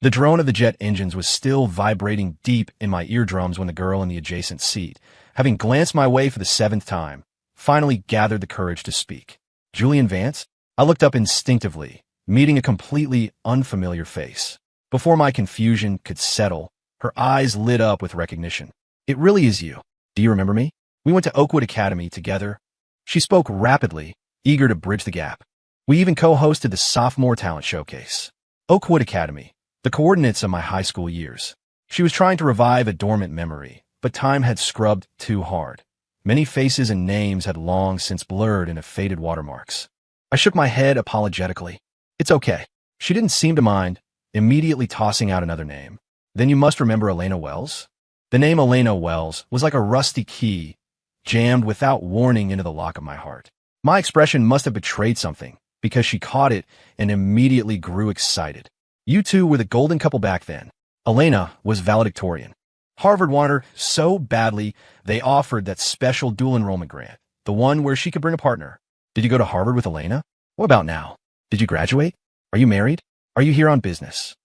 The drone of the jet engines was still vibrating deep in my eardrums when the girl in the adjacent seat, having glanced my way for the 7th time, finally gathered the courage to speak. Julian Vance? I looked up instinctively, meeting a completely unfamiliar face. Before my confusion could settle, her eyes lit up with recognition. It really is you. Do you remember me? We went to Oakwood Academy together. She spoke rapidly, eager to bridge the gap. We even co-hosted the Sophomore Talent Showcase. Oakwood Academy, the coordinates of my high school years. She was trying to revive a dormant memory, but time had scrubbed too hard. Many faces and names had long since blurred into faded watermarks. I shook my head apologetically. It's okay. She didn't seem to mind, immediately tossing out another name. Then you must remember Elena Wells? The name Elena Wells was like a rusty key, jammed without warning into the lock of my heart. My expression must have betrayed something, because she caught it and immediately grew excited. You two were the golden couple back then. Elena was valedictorian. Harvard wanted her so badly, they offered that special dual enrollment grant, the one where she could bring a partner. Did you go to Harvard with Elena? What about now? Did you graduate? Are you married? Are you here on business?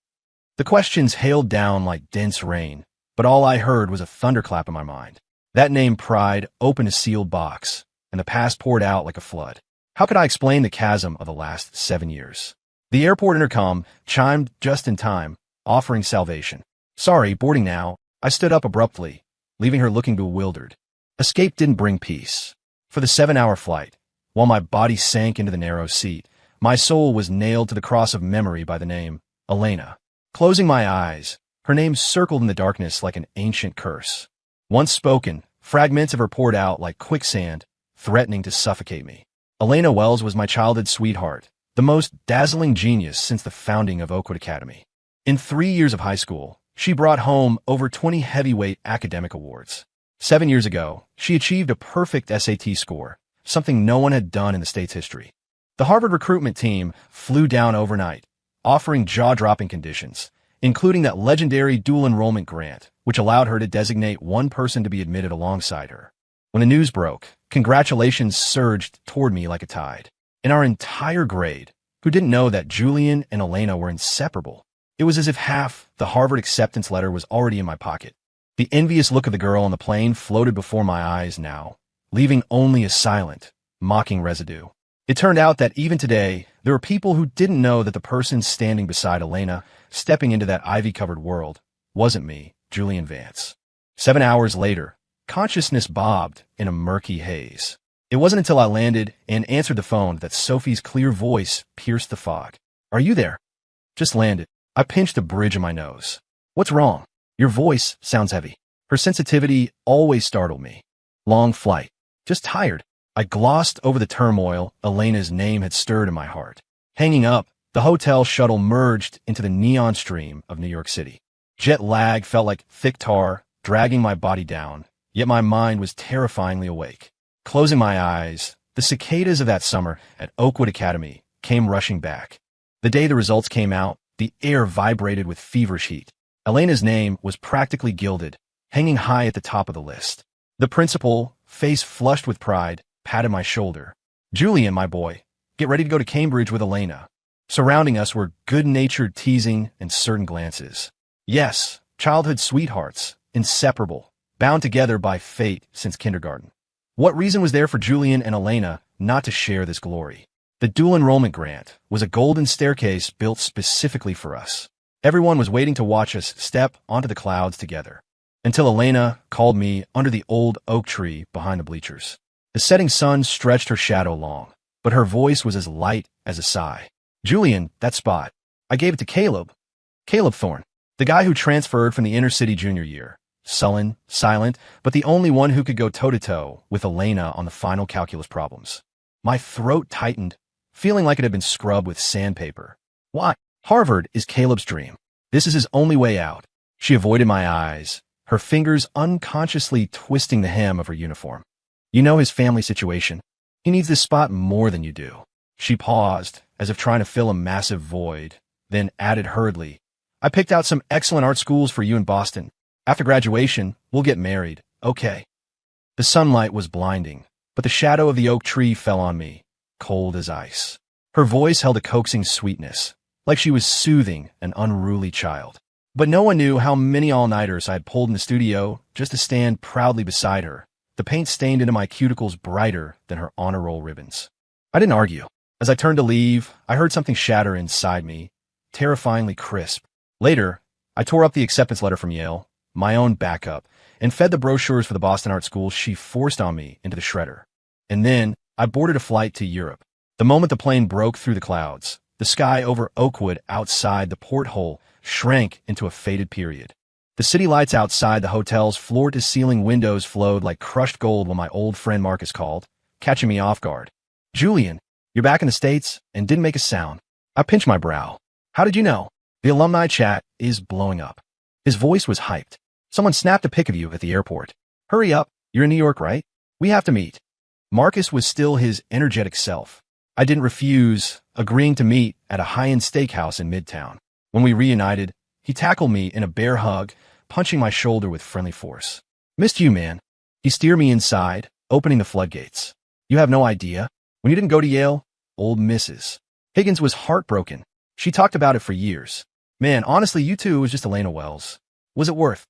The questions hailed down like dense rain, but all I heard was a thunderclap in my mind. That name Pride opened a sealed box, and the past poured out like a flood. How could I explain the chasm of the last 7 years? The airport intercom chimed just in time, offering salvation. Sorry, boarding now. I stood up abruptly, leaving her looking bewildered. Escape didn't bring peace. For the 7-hour flight, while my body sank into the narrow seat, my soul was nailed to the cross of memory by the name Elena. Closing my eyes, her name circled in the darkness like an ancient curse. Once spoken, fragments of her poured out like quicksand, threatening to suffocate me. Elena Wells was my childhood sweetheart, the most dazzling genius since the founding of Oakwood Academy. In 3 years of high school, she brought home over 20 heavyweight academic awards. 7 years ago, she achieved a perfect SAT score, something no one had done in the state's history. The Harvard recruitment team flew down overnight, offering jaw-dropping conditions, including that legendary dual enrollment grant, which allowed her to designate one person to be admitted alongside her. When the news broke, congratulations surged toward me like a tide. In our entire grade, who didn't know that Julian and Elena were inseparable? It was as if half the Harvard acceptance letter was already in my pocket. The envious look of the girl on the plane floated before my eyes now, leaving only a silent, mocking residue. It turned out that even today, there were people who didn't know that the person standing beside Elena, stepping into that ivy-covered world, wasn't me, Julian Vance. 7 hours later, consciousness bobbed in a murky haze. It wasn't until I landed and answered the phone that Sophie's clear voice pierced the fog. Are you there? Just landed. I pinched the bridge of my nose. What's wrong? Your voice sounds heavy. Her sensitivity always startled me. Long flight. Just tired. I glossed over the turmoil Elena's name had stirred in my heart. Hanging up, the hotel shuttle merged into the neon stream of New York City. Jet lag felt like thick tar, dragging my body down, yet my mind was terrifyingly awake. Closing my eyes, the cicadas of that summer at Oakwood Academy came rushing back. The day the results came out, the air vibrated with feverish heat. Elena's name was practically gilded, hanging high at the top of the list. The principal, face flushed with pride, patted my shoulder. Julian, my boy, get ready to go to Cambridge with Elena. Surrounding us were good-natured teasing and certain glances. Yes, childhood sweethearts, inseparable, bound together by fate since kindergarten. What reason was there for Julian and Elena not to share this glory? The dual enrollment grant was a golden staircase built specifically for us. Everyone was waiting to watch us step onto the clouds together, until Elena called me under the old oak tree behind the bleachers. The setting sun stretched her shadow long, but her voice was as light as a sigh. Julian, that spot. I gave it to Caleb. Caleb Thorne, the guy who transferred from the inner city junior year. Sullen, silent, but the only one who could go toe-to-toe with Elena on the final calculus problems. My throat tightened, feeling like it had been scrubbed with sandpaper. Why? Harvard is Caleb's dream. This is his only way out. She avoided my eyes, her fingers unconsciously twisting the hem of her uniform. You know his family situation. He needs this spot more than you do. She paused, as if trying to fill a massive void, then added hurriedly, I picked out some excellent art schools for you in Boston. After graduation, we'll get married, okay? The sunlight was blinding, but the shadow of the oak tree fell on me, cold as ice. Her voice held a coaxing sweetness, like she was soothing an unruly child. But no one knew how many all-nighters I had pulled in the studio just to stand proudly beside her, the paint stained into my cuticles brighter than her honor roll ribbons. I didn't argue. As I turned to leave, I heard something shatter inside me, terrifyingly crisp. Later, I tore up the acceptance letter from Yale, my own backup, and fed the brochures for the Boston Art School she forced on me into the shredder. And then, I boarded a flight to Europe. The moment the plane broke through the clouds, the sky over Oakwood outside the porthole shrank into a faded period. The city lights outside the hotel's floor-to-ceiling windows flowed like crushed gold when my old friend Marcus called, catching me off guard. "Julian, you're back in the States," and didn't make a sound. I pinched my brow. "How did you know? The alumni chat is blowing up." His voice was hyped. "Someone snapped a pic of you at the airport. Hurry up, you're in New York, right? We have to meet." Marcus was still his energetic self. I didn't refuse, agreeing to meet at a high-end steakhouse in Midtown. When we reunited, he tackled me in a bear hug, punching my shoulder with friendly force. "Missed you, man." He steered me inside, opening the floodgates. "You have no idea. When you didn't go to Yale, old Mrs. Higgins was heartbroken. She talked about it for years. Man, honestly, you two was just Elena Wells. Was it worth?"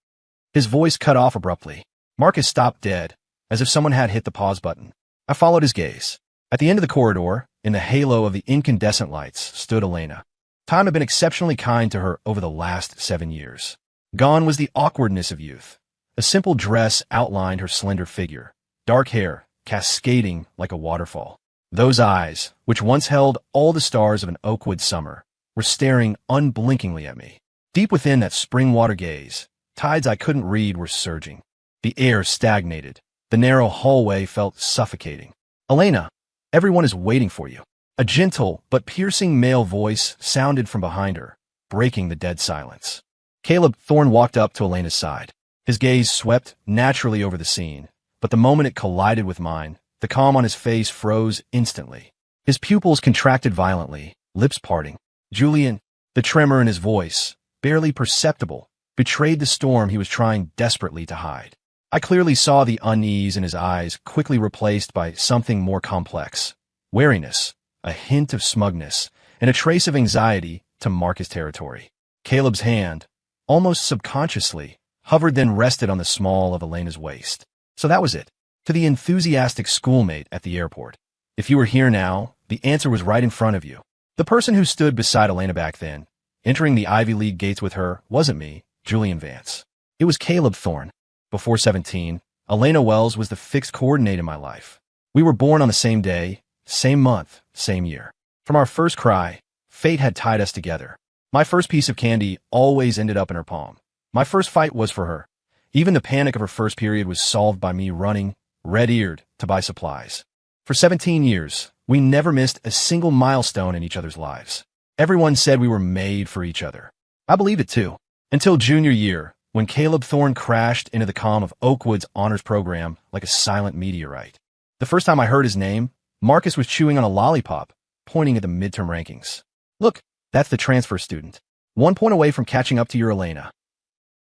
His voice cut off abruptly. Marcus stopped dead, as if someone had hit the pause button. I followed his gaze. At the end of the corridor, in the halo of the incandescent lights, stood Elena. Time had been exceptionally kind to her over the last 7 years. Gone was the awkwardness of youth. A simple dress outlined her slender figure, dark hair cascading like a waterfall. Those eyes, which once held all the stars of an Oakwood summer, were staring unblinkingly at me. Deep within that spring water gaze, tides I couldn't read were surging. The air stagnated. The narrow hallway felt suffocating. "Elena, everyone is waiting for you." A gentle but piercing male voice sounded from behind her, breaking the dead silence. Caleb Thorne walked up to Elena's side. His gaze swept naturally over the scene, but the moment it collided with mine, the calm on his face froze instantly. His pupils contracted violently, lips parting. "Julian," the tremor in his voice, barely perceptible, betrayed the storm he was trying desperately to hide. I clearly saw the unease in his eyes quickly replaced by something more complex. Wariness, a hint of smugness, and a trace of anxiety to mark his territory. Caleb's hand, almost subconsciously, hovered then rested on the small of Elena's waist. So that was it. To the enthusiastic schoolmate at the airport. If you were here now, the answer was right in front of you. The person who stood beside Elena back then, entering the Ivy League gates with her, wasn't me, Julian Vance. It was Caleb Thorne. Before 17, Elena Wells was the fixed coordinate in my life. We were born on the same day, same month, same year. From our first cry, fate had tied us together. My first piece of candy always ended up in her palm. My first fight was for her. Even the panic of her first period was solved by me running, red-eared, to buy supplies. For 17 years, we never missed a single milestone in each other's lives. Everyone said we were made for each other. I believe it too. Until junior year, when Caleb Thorne crashed into the calm of Oakwood's honors program like a silent meteorite. The first time I heard his name, Marcus was chewing on a lollipop, pointing at the midterm rankings. "Look, that's the transfer student. 1 point away from catching up to your Elena."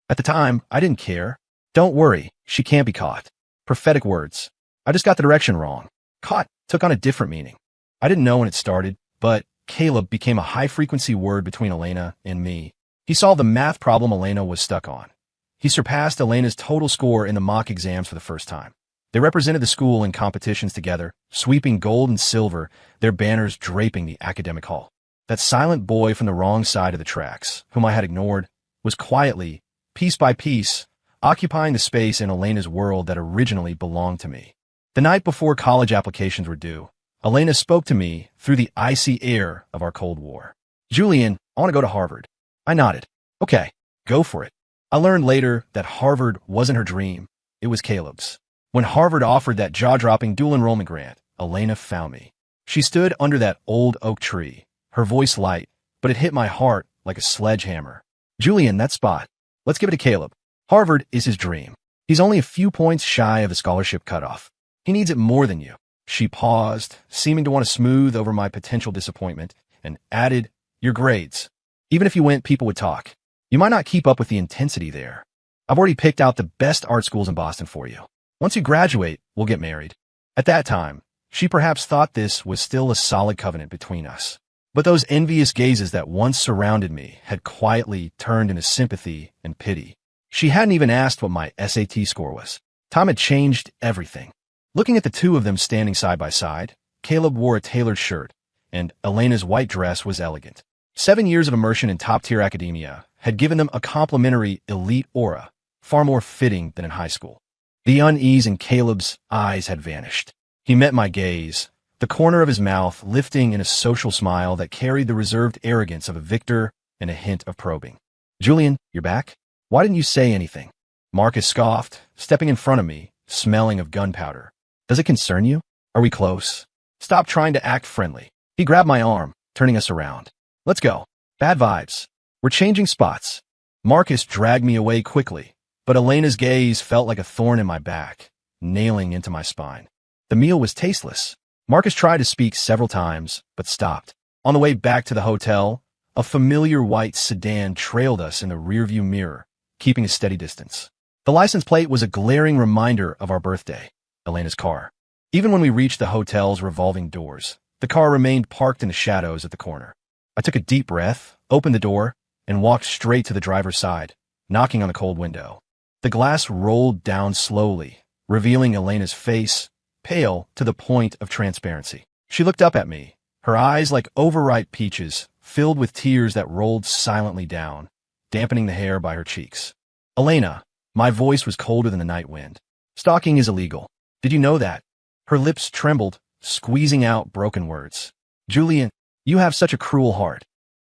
At the time, I didn't care. "Don't worry, she can't be caught." Prophetic words. I just got the direction wrong. Caught took on a different meaning. I didn't know when it started, but Caleb became a high-frequency word between Elena and me. He solved the math problem Elena was stuck on. He surpassed Elena's total score in the mock exams for the first time. They represented the school in competitions together, sweeping gold and silver, their banners draping the academic hall. That silent boy from the wrong side of the tracks, whom I had ignored, was quietly, piece by piece, occupying the space in Elena's world that originally belonged to me. The night before college applications were due, Elena spoke to me through the icy air of our Cold War. "Julian, I want to go to Harvard." I nodded. "Okay, go for it." I learned later that Harvard wasn't her dream, it was Caleb's. When Harvard offered that jaw-dropping dual enrollment grant, Elena found me. She stood under that old oak tree, her voice light, but it hit my heart like a sledgehammer. "Julian, that spot. Let's give it to Caleb. Harvard is his dream. He's only a few points shy of the scholarship cutoff. He needs it more than you." She paused, seeming to want to smooth over my potential disappointment, and added, "Your grades. Even if you went, people would talk. You might not keep up with the intensity there. I've already picked out the best art schools in Boston for you. Once you graduate, we'll get married." At that time, she perhaps thought this was still a solid covenant between us. But those envious gazes that once surrounded me had quietly turned into sympathy and pity. She hadn't even asked what my SAT score was. Time had changed everything. Looking at the two of them standing side by side, Caleb wore a tailored shirt, and Elena's white dress was elegant. 7 years of immersion in top-tier academia had given them a complimentary elite aura, far more fitting than in high school. The unease in Caleb's eyes had vanished. He met my gaze, the corner of his mouth lifting in a social smile that carried the reserved arrogance of a victor and a hint of probing. "Julian, you're back? Why didn't you say anything?" Marcus scoffed, stepping in front of me, smelling of gunpowder. "Does it concern you? Are we close? Stop trying to act friendly." He grabbed my arm, turning us around. "Let's go. Bad vibes. We're changing spots." Marcus dragged me away quickly, but Elena's gaze felt like a thorn in my back, nailing into my spine. The meal was tasteless. Marcus tried to speak several times, but stopped. On the way back to the hotel, a familiar white sedan trailed us in the rearview mirror, keeping a steady distance. The license plate was a glaring reminder of our birthday, Elena's car. Even when we reached the hotel's revolving doors, the car remained parked in the shadows at the corner. I took a deep breath, opened the door, and walked straight to the driver's side, knocking on the cold window. The glass rolled down slowly, revealing Elena's face, pale to the point of transparency. She looked up at me, her eyes like overripe peaches, filled with tears that rolled silently down, dampening the hair by her cheeks. "Elena," my voice was colder than the night wind. "Stalking is illegal. Did you know that?" Her lips trembled, squeezing out broken words. "Julian, you have such a cruel heart."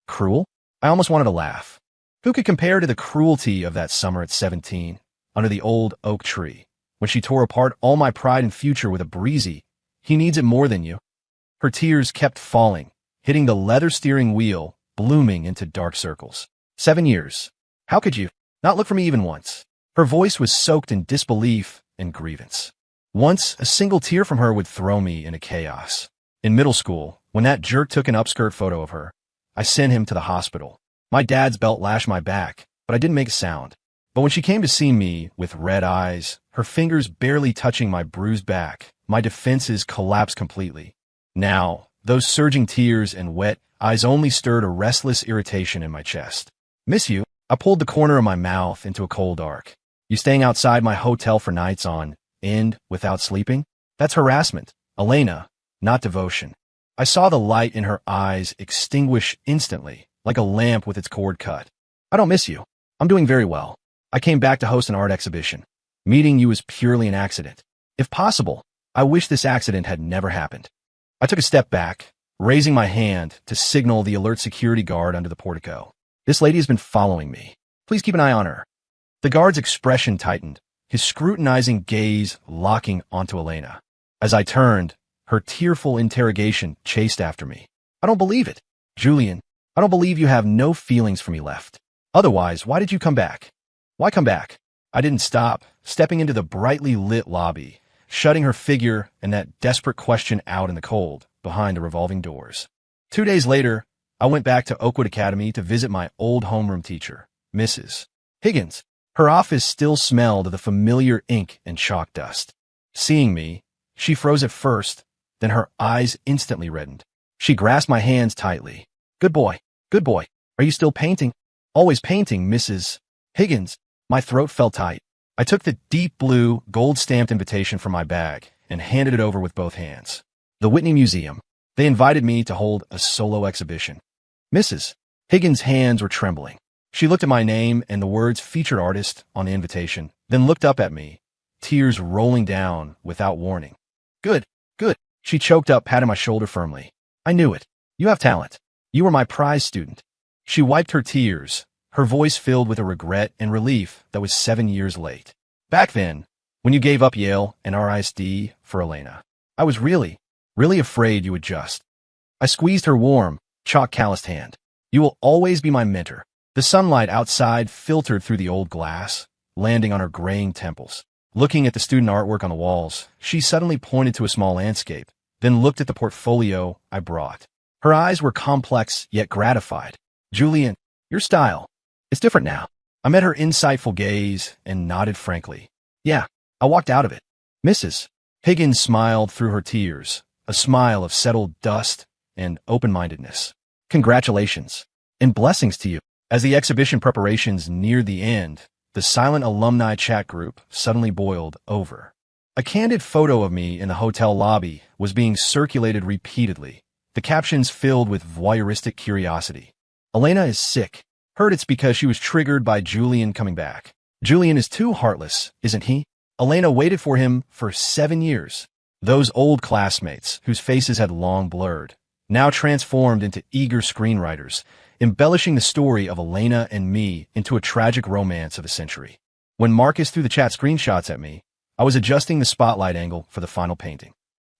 Cruel? I almost wanted to laugh. Who could compare to the cruelty of that summer at 17, under the old oak tree, when she tore apart all my pride and future with a breezy, "He needs it more than you." Her tears kept falling, hitting the leather steering wheel, blooming into dark circles. 7 years. How could you not look for me even once? Her voice was soaked in disbelief and grievance. Once, a single tear from her would throw me into chaos. In middle school, when that jerk took an upskirt photo of her, I sent him to the hospital. My dad's belt lashed my back, but I didn't make a sound. But when she came to see me with red eyes, her fingers barely touching my bruised back, my defenses collapsed completely. Now, those surging tears and wet eyes only stirred a restless irritation in my chest. "Miss you?" I pulled the corner of my mouth into a cold arc. "You staying outside my hotel for nights on end without sleeping? That's harassment, Elena, not devotion." I saw the light in her eyes extinguish instantly, like a lamp with its cord cut. "I don't miss you. I'm doing very well. I came back to host an art exhibition. Meeting you was purely an accident. If possible, I wish this accident had never happened." I took a step back, raising my hand to signal the alert security guard under the portico. "This lady has been following me. Please keep an eye on her." The guard's expression tightened, his scrutinizing gaze locking onto Elena. As I turned, her tearful interrogation chased after me. "I don't believe it. Julian, I don't believe you have no feelings for me left. Otherwise, why did you come back?" "Why come back?" I didn't stop, stepping into the brightly lit lobby, shutting her figure and that desperate question out in the cold, behind the revolving doors. 2 days later, I went back to Oakwood Academy to visit my old homeroom teacher, Mrs. Higgins. Her office still smelled of the familiar ink and chalk dust. Seeing me, she froze at first, then her eyes instantly reddened. She grasped my hands tightly. Good boy. Are you still painting?" "Always painting, Mrs. Higgins." My throat felt tight. I took the deep blue, gold-stamped invitation from my bag and handed it over with both hands. "The Whitney Museum. They invited me to hold a solo exhibition." Mrs. Higgins' hands were trembling. She looked at my name and the words "featured artist" on the invitation, then looked up at me, tears rolling down without warning. Good. She choked up, patting my shoulder firmly. "I knew it. You have talent. You were my prize student." She wiped her tears, her voice filled with a regret and relief that was 7 years late. "Back then, when you gave up Yale and RISD for Elena, I was really afraid you would just." I squeezed her warm, chalk-calloused hand. "You will always be my mentor." The sunlight outside filtered through the old glass, landing on her graying temples. Looking at the student artwork on the walls, she suddenly pointed to a small landscape, then looked at the portfolio I brought. Her eyes were complex yet gratified. "Julian, your style. It's different now." I met her insightful gaze and nodded frankly. "Yeah, I walked out of it." Mrs. Higgins smiled through her tears, a smile of settled dust and open-mindedness. Congratulations. And blessings to you. As the exhibition preparations neared the end, the silent alumni chat group suddenly boiled over. A candid photo of me in the hotel lobby was being circulated repeatedly, the captions filled with voyeuristic curiosity. Elena is sick. Heard it's because she was triggered by Julian coming back. Julian is too heartless, isn't he? Elena waited for him for 7 years. Those old classmates, whose faces had long blurred, now transformed into eager screenwriters, embellishing the story of Elena and me into a tragic romance of a century. When Marcus threw the chat screenshots at me, I was adjusting the spotlight angle for the final painting.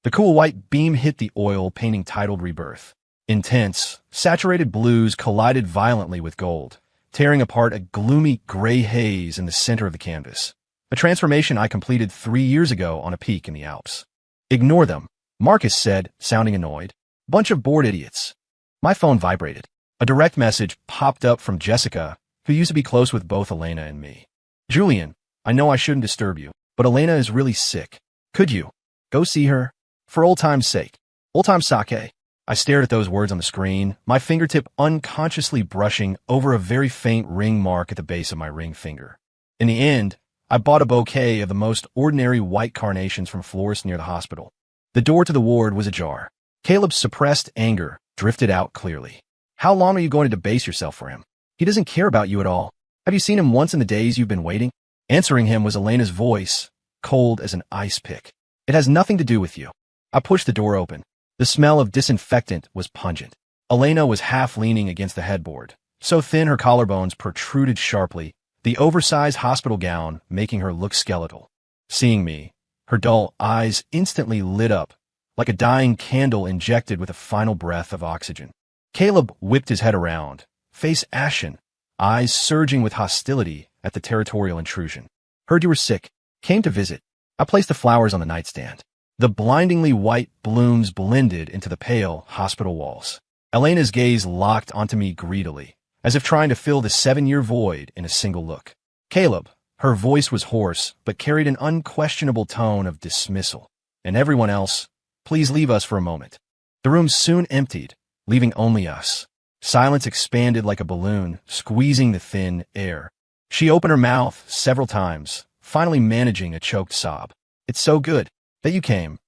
The cool white beam hit the oil painting titled Rebirth. Intense, saturated blues collided violently with gold, tearing apart a gloomy gray haze in the center of the canvas. A transformation I completed 3 years ago on a peak in the Alps. Ignore them, Marcus said, sounding annoyed. Bunch of bored idiots. My phone vibrated. A direct message popped up from Jessica, who used to be close with both Elena and me. Julian, I know I shouldn't disturb you, but Elena is really sick. Could you go see her? For old time's sake. Old time sake. I stared at those words on the screen, my fingertip unconsciously brushing over a very faint ring mark at the base of my ring finger. In the end, I bought a bouquet of the most ordinary white carnations from florists near the hospital. The door to the ward was ajar. Caleb's suppressed anger drifted out clearly. How long are you going to debase yourself for him? He doesn't care about you at all. Have you seen him once in the days you've been waiting? Answering him was Elena's voice, cold as an ice pick. It has nothing to do with you. I pushed the door open. The smell of disinfectant was pungent. Elena was half leaning against the headboard, so thin her collarbones protruded sharply, the oversized hospital gown making her look skeletal. Seeing me, her dull eyes instantly lit up, like a dying candle injected with a final breath of oxygen. Caleb whipped his head around, face ashen, eyes surging with hostility at the territorial intrusion. Heard you were sick. Came to visit. I placed the flowers on the nightstand. The blindingly white blooms blended into the pale hospital walls. Elena's gaze locked onto me greedily, as if trying to fill the 7-year void in a single look. Caleb, her voice was hoarse, but carried an unquestionable tone of dismissal. And everyone else, please leave us for a moment. The room soon emptied, leaving only us. Silence expanded like a balloon, squeezing the thin air. She opened her mouth several times, finally managing a choked sob. It's so good that you came.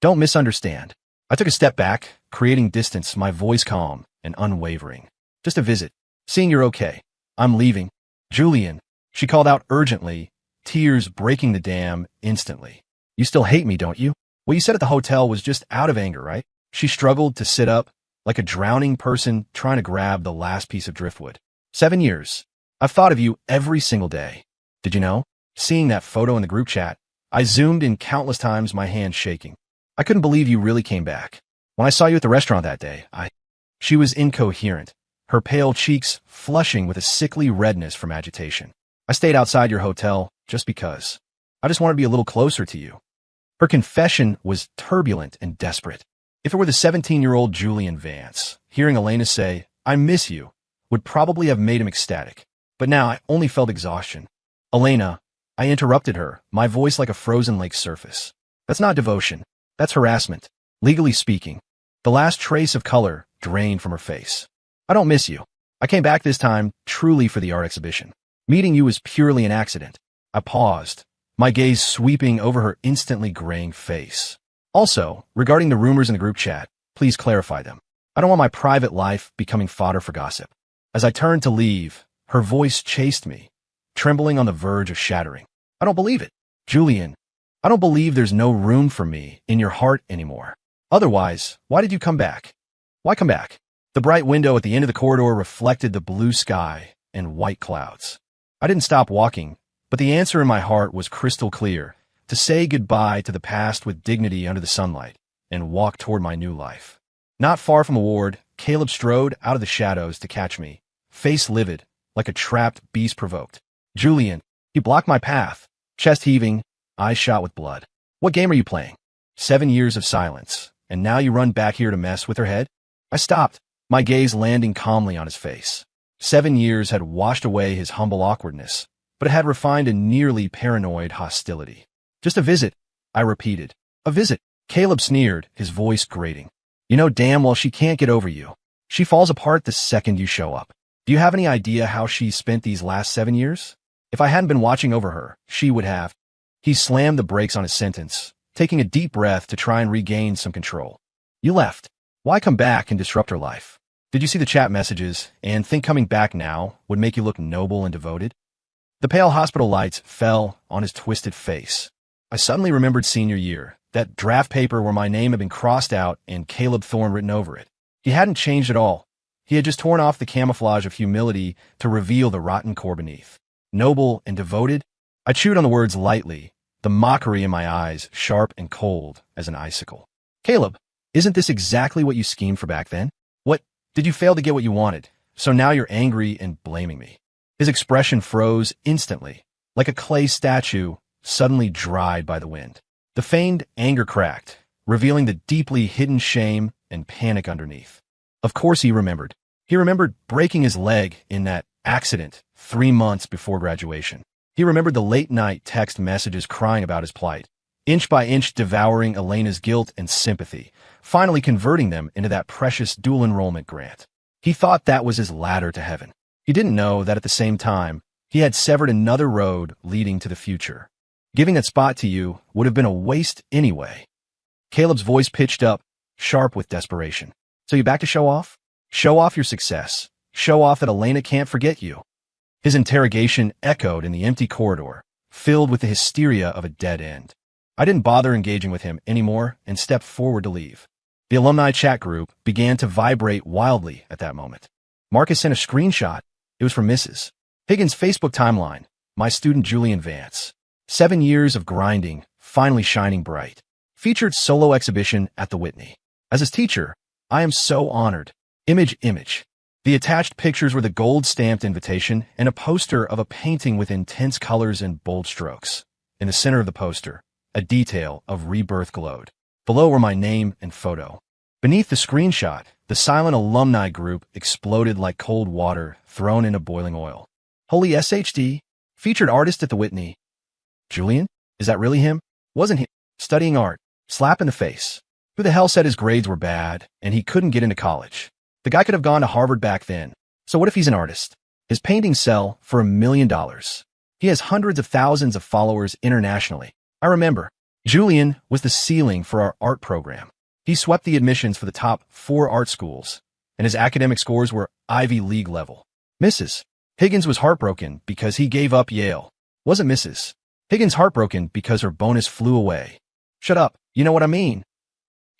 Don't misunderstand. I took a step back, creating distance, my voice calm and unwavering. Just a visit. Seeing you're okay. I'm leaving. Julian, she called out urgently, tears breaking the dam instantly. You still hate me, don't you? What you said at the hotel was just out of anger, right? She struggled to sit up, like a drowning person trying to grab the last piece of driftwood. 7 years. I've thought of you every single day. Did you know? Seeing that photo in the group chat, I zoomed in countless times, my hands shaking. I couldn't believe you really came back. When I saw you at the restaurant that day, She was incoherent, her pale cheeks flushing with a sickly redness from agitation. I stayed outside your hotel just because. I just wanted to be a little closer to you. Her confession was turbulent and desperate. If it were the 17-year-old Julian Vance, hearing Elena say, I miss you, would probably have made him ecstatic. But now I only felt exhaustion. Elena, I interrupted her, my voice like a frozen lake surface. That's not devotion. That's harassment. Legally speaking. The last trace of color drained from her face. I don't miss you. I came back this time truly for the art exhibition. Meeting you was purely an accident. I paused, my gaze sweeping over her instantly graying face. Also, regarding the rumors in the group chat, please clarify them. I don't want my private life becoming fodder for gossip. As I turned to leave, her voice chased me, trembling on the verge of shattering. I don't believe it. Julian, I don't believe there's no room for me in your heart anymore. Otherwise, why did you come back? Why come back? The bright window at the end of the corridor reflected the blue sky and white clouds. I didn't stop walking, but the answer in my heart was crystal clear: to say goodbye to the past with dignity under the sunlight and walk toward my new life. Not far from a ward, Caleb strode out of the shadows to catch me, face livid, like a trapped beast provoked. Julian, you blocked my path. Chest heaving, eyes shot with blood. What game are you playing? 7 years of silence, and now you run back here to mess with her head? I stopped, my gaze landing calmly on his face. 7 years had washed away his humble awkwardness, but it had refined a nearly paranoid hostility. Just a visit, I repeated. A visit. Caleb sneered, his voice grating. You know damn well she can't get over you. She falls apart the second you show up. Do you have any idea how she spent these last 7 years? If I hadn't been watching over her, she would have. He slammed the brakes on his sentence, taking a deep breath to try and regain some control. You left. Why come back and disrupt her life? Did you see the chat messages and think coming back now would make you look noble and devoted? The pale hospital lights fell on his twisted face. I suddenly remembered senior year, that draft paper where my name had been crossed out and Caleb Thorne written over it. He hadn't changed at all. He had just torn off the camouflage of humility to reveal the rotten core beneath. Noble and devoted? I chewed on the words lightly, the mockery in my eyes sharp and cold as an icicle. Caleb, isn't this exactly what you schemed for back then? What, did you fail to get what you wanted, so now you're angry and blaming me? His expression froze instantly, like a clay statue suddenly dried by the wind. The feigned anger cracked, revealing the deeply hidden shame and panic underneath. Of course he remembered. He remembered breaking his leg in that accident 3 months before graduation. He remembered the late-night text messages crying about his plight, inch by inch devouring Elena's guilt and sympathy, finally converting them into that precious dual enrollment grant. He thought that was his ladder to heaven. He didn't know that at the same time, he had severed another road leading to the future. Giving that spot to you would have been a waste anyway. Caleb's voice pitched up, sharp with desperation. So you back to show off? Show off your success. Show off that Elena can't forget you. His interrogation echoed in the empty corridor, filled with the hysteria of a dead end. I didn't bother engaging with him anymore and stepped forward to leave. The alumni chat group began to vibrate wildly at that moment. Marcus sent a screenshot. It was from Mrs. Higgins' Facebook timeline, my student Julian Vance. 7 years of grinding, finally shining bright. Featured solo exhibition at the Whitney. As his teacher, I am so honored. Image. The attached pictures were the gold-stamped invitation and a poster of a painting with intense colors and bold strokes. In the center of the poster, a detail of rebirth glowed. Below were my name and photo. Beneath the screenshot, the silent alumni group exploded like cold water thrown into boiling oil. Holy SHD, featured artist at the Whitney. Julian? Is that really him? Wasn't he? Studying art. Slap in the face. Who the hell said his grades were bad and he couldn't get into college? The guy could have gone to Harvard back then. So what if he's an artist? His paintings sell for $1 million. He has hundreds of thousands of followers internationally. I remember. Julian was the ceiling for our art program. He swept the admissions for the top 4 art schools, and his academic scores were Ivy League level. Mrs. Higgins was heartbroken because he gave up Yale. Wasn't Mrs. Higgins heartbroken because her bonus flew away? Shut up, you know what I mean.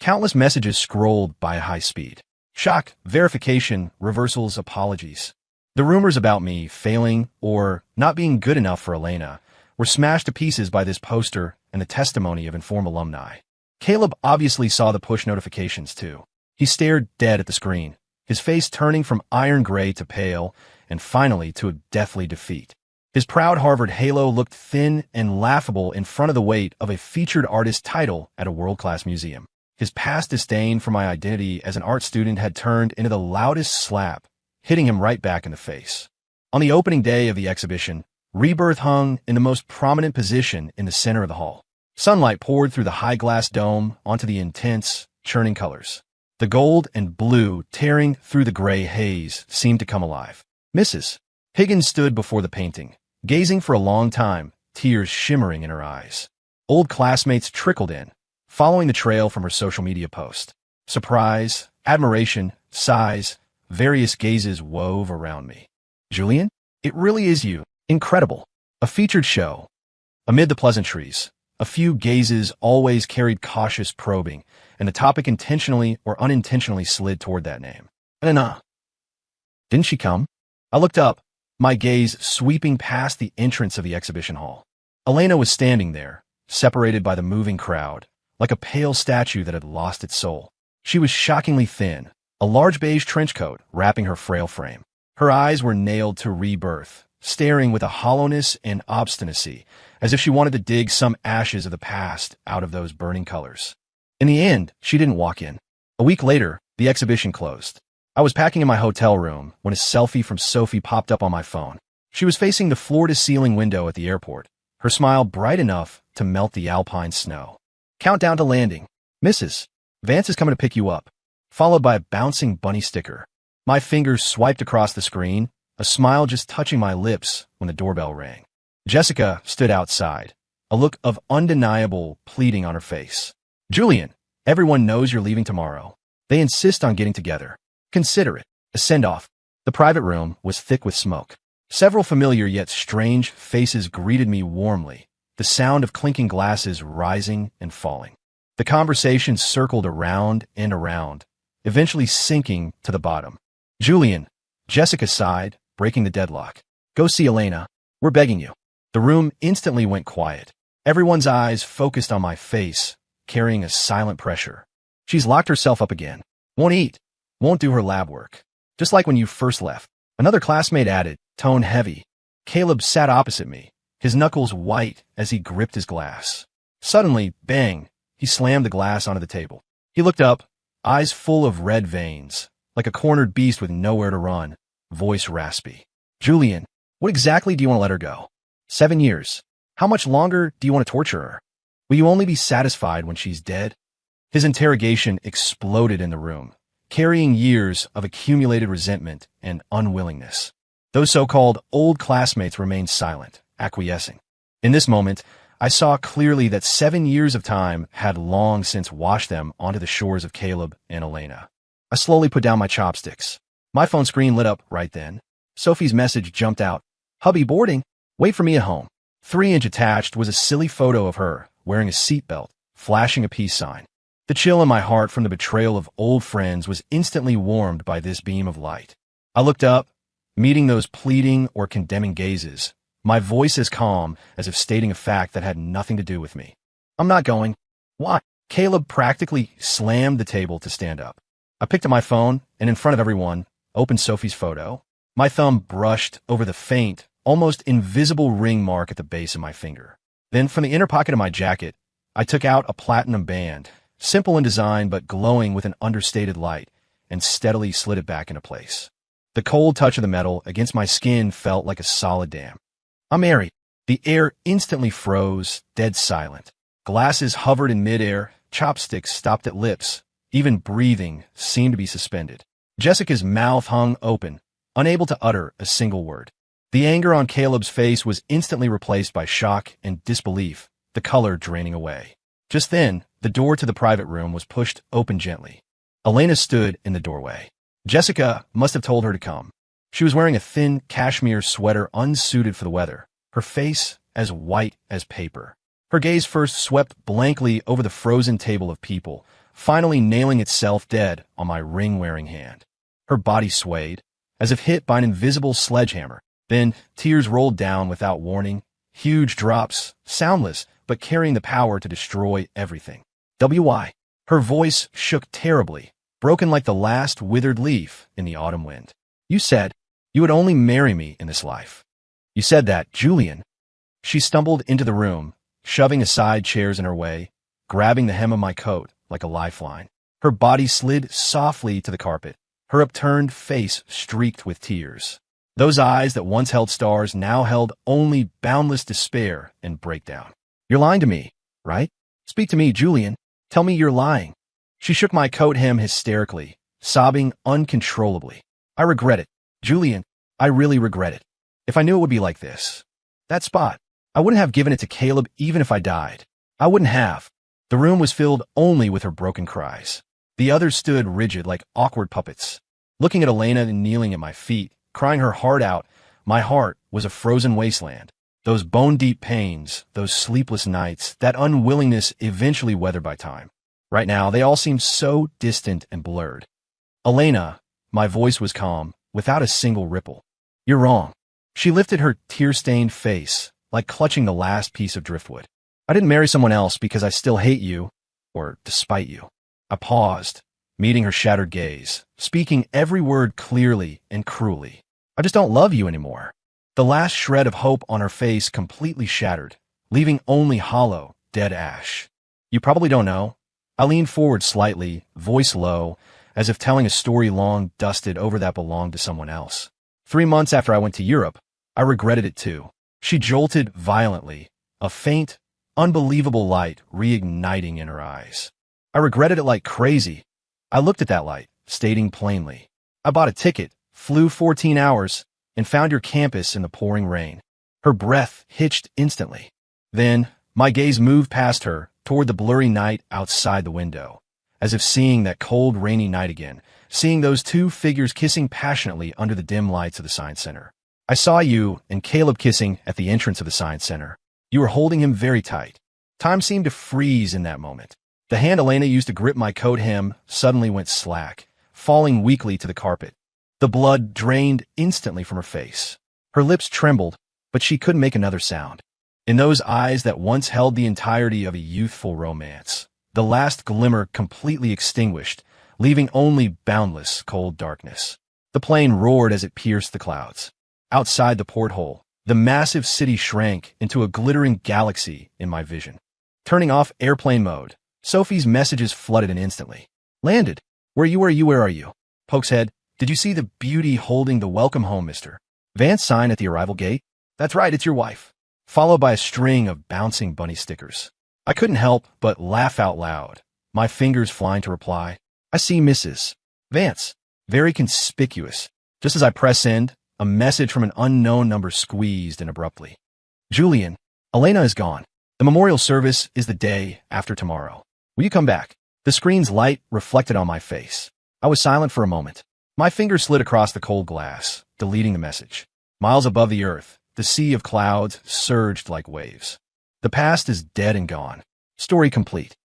Countless messages scrolled by high speed. Shock, verification, reversals, apologies. The rumors about me failing or not being good enough for Elena were smashed to pieces by this poster and the testimony of informed alumni. Caleb obviously saw the push notifications too. He stared dead at the screen, his face turning from iron gray to pale and finally to a deathly defeat. His proud Harvard halo looked thin and laughable in front of the weight of a featured artist title at a world-class museum. His past disdain for my identity as an art student had turned into the loudest slap, hitting him right back in the face. On the opening day of the exhibition, Rebirth hung in the most prominent position in the center of the hall. Sunlight poured through the high glass dome onto the intense, churning colors. The gold and blue tearing through the gray haze seemed to come alive. Mrs. Higgins stood before the painting, gazing for a long time, tears shimmering in her eyes. Old classmates trickled in, following the trail from her social media post. Surprise, admiration, sighs, various gazes wove around me. Julian? It really is you. Incredible. A featured show. Amid the pleasantries, a few gazes always carried cautious probing, and the topic intentionally or unintentionally slid toward that name. Elena. Didn't she come? I looked up, my gaze sweeping past the entrance of the exhibition hall. Elena was standing there, separated by the moving crowd, like a pale statue that had lost its soul. She was shockingly thin, a large beige trench coat wrapping her frail frame. Her eyes were nailed to rebirth, staring with a hollowness and obstinacy, as if she wanted to dig some ashes of the past out of those burning colors. In the end, she didn't walk in. A week later, the exhibition closed. I was packing in my hotel room when a selfie from Sophie popped up on my phone. She was facing the floor-to-ceiling window at the airport, her smile bright enough to melt the alpine snow. Countdown to landing. Mrs. Vance is coming to pick you up, followed by a bouncing bunny sticker. My fingers swiped across the screen, a smile just touching my lips when the doorbell rang. Jessica stood outside, a look of undeniable pleading on her face. Julian, everyone knows you're leaving tomorrow. They insist on getting together. Consider it a send-off. The private room was thick with smoke. Several familiar yet strange faces greeted me warmly, the sound of clinking glasses rising and falling. The conversation circled around and around, eventually sinking to the bottom. Julian, Jessica sighed, breaking the deadlock. Go see Elena. We're begging you. The room instantly went quiet. Everyone's eyes focused on my face, carrying a silent pressure. She's locked herself up again. Won't eat. Won't do her lab work. Just like when you first left. Another classmate added, tone heavy. Caleb sat opposite me, his knuckles white as he gripped his glass. Suddenly, bang, he slammed the glass onto the table. He looked up, eyes full of red veins, like a cornered beast with nowhere to run, voice raspy. Julian, what exactly do you want to let her go? 7 years. How much longer do you want to torture her? Will you only be satisfied when she's dead? His interrogation exploded in the room, carrying years of accumulated resentment and unwillingness. Those so-called old classmates remained silent, acquiescing. In this moment, I saw clearly that 7 years of time had long since washed them onto the shores of Caleb and Elena. I slowly put down my chopsticks. My phone screen lit up right then. Sophie's message jumped out. Hubby boarding. Wait for me at home. 3-inch attached was a silly photo of her, wearing a seatbelt, flashing a peace sign. The chill in my heart from the betrayal of old friends was instantly warmed by this beam of light. I looked up, meeting those pleading or condemning gazes, my voice as calm as if stating a fact that had nothing to do with me. I'm not going. Why? Caleb practically slammed the table to stand up. I picked up my phone and in front of everyone, opened Sophie's photo. My thumb brushed over the faint, almost invisible ring mark at the base of my finger. Then from the inner pocket of my jacket, I took out a platinum band, simple in design but glowing with an understated light, and steadily slid it back into place. The cold touch of the metal against my skin felt like a solid dam. I'm married. The air instantly froze, dead silent. Glasses hovered in midair, chopsticks stopped at lips. Even breathing seemed to be suspended. Jessica's mouth hung open, unable to utter a single word. The anger on Caleb's face was instantly replaced by shock and disbelief, the color draining away. Just then, the door to the private room was pushed open gently. Elena stood in the doorway. Jessica must have told her to come. She was wearing a thin cashmere sweater unsuited for the weather, her face as white as paper. Her gaze first swept blankly over the frozen table of people, finally nailing itself dead on my ring-wearing hand. Her body swayed, as if hit by an invisible sledgehammer. Then, tears rolled down without warning, huge drops, soundless, but carrying the power to destroy everything. W.I. Her voice shook terribly, broken like the last withered leaf in the autumn wind. You said you would only marry me in this life. You said that, Julian. She stumbled into the room, shoving aside chairs in her way, grabbing the hem of my coat like a lifeline. Her body slid softly to the carpet, her upturned face streaked with tears. Those eyes that once held stars now held only boundless despair and breakdown. You're lying to me, right? Speak to me, Julian. Tell me you're lying. She shook my coat hem hysterically, sobbing uncontrollably. I regret it. Julian, I really regret it. If I knew it would be like this. That spot. I wouldn't have given it to Caleb even if I died. I wouldn't have. The room was filled only with her broken cries. The others stood rigid like awkward puppets. Looking at Elena and kneeling at my feet, crying her heart out, my heart was a frozen wasteland. Those bone-deep pains, those sleepless nights, that unwillingness eventually weathered by time. Right now, they all seemed so distant and blurred. Elena, my voice was calm, without a single ripple. You're wrong. She lifted her tear-stained face, like clutching the last piece of driftwood. I didn't marry someone else because I still hate you, or despite you. I paused, meeting her shattered gaze, speaking every word clearly and cruelly. I just don't love you anymore. The last shred of hope on her face completely shattered, leaving only hollow, dead ash. You probably don't know. I leaned forward slightly, voice low, as if telling a story long dusted over that belonged to someone else. 3 months after I went to Europe, I regretted it too. She jolted violently, a faint, unbelievable light reigniting in her eyes. I regretted it like crazy. I looked at that light, stating plainly, I bought a ticket, flew 14 hours, and found your campus in the pouring rain. Her breath hitched instantly. Then, my gaze moved past her, toward the blurry night outside the window, as if seeing that cold, rainy night again, seeing those two figures kissing passionately under the dim lights of the Science Center. I saw you and Caleb kissing at the entrance of the Science Center. You were holding him very tight. Time seemed to freeze in that moment. The hand Elena used to grip my coat hem suddenly went slack, falling weakly to the carpet. The blood drained instantly from her face. Her lips trembled, but she couldn't make another sound. In those eyes that once held the entirety of a youthful romance, the last glimmer completely extinguished, leaving only boundless, cold darkness. The plane roared as it pierced the clouds. Outside the porthole, the massive city shrank into a glittering galaxy in my vision. Turning off airplane mode, Sophie's messages flooded in instantly. Landed. Where are you? Pokes head. Did you see the beauty holding the welcome home, mister? Vance sign at the arrival gate? That's right, it's your wife. Followed by a string of bouncing bunny stickers. I couldn't help but laugh out loud, my fingers flying to reply. I see Mrs. Vance. Very conspicuous. Just as I press send, a message from an unknown number squeezed in abruptly. Julian, Elena is gone. The memorial service is the day after tomorrow. Will you come back? The screen's light reflected on my face. I was silent for a moment. My fingers slid across the cold glass, deleting the message. Miles above the earth, the sea of clouds surged like waves. The past is dead and gone. Story complete.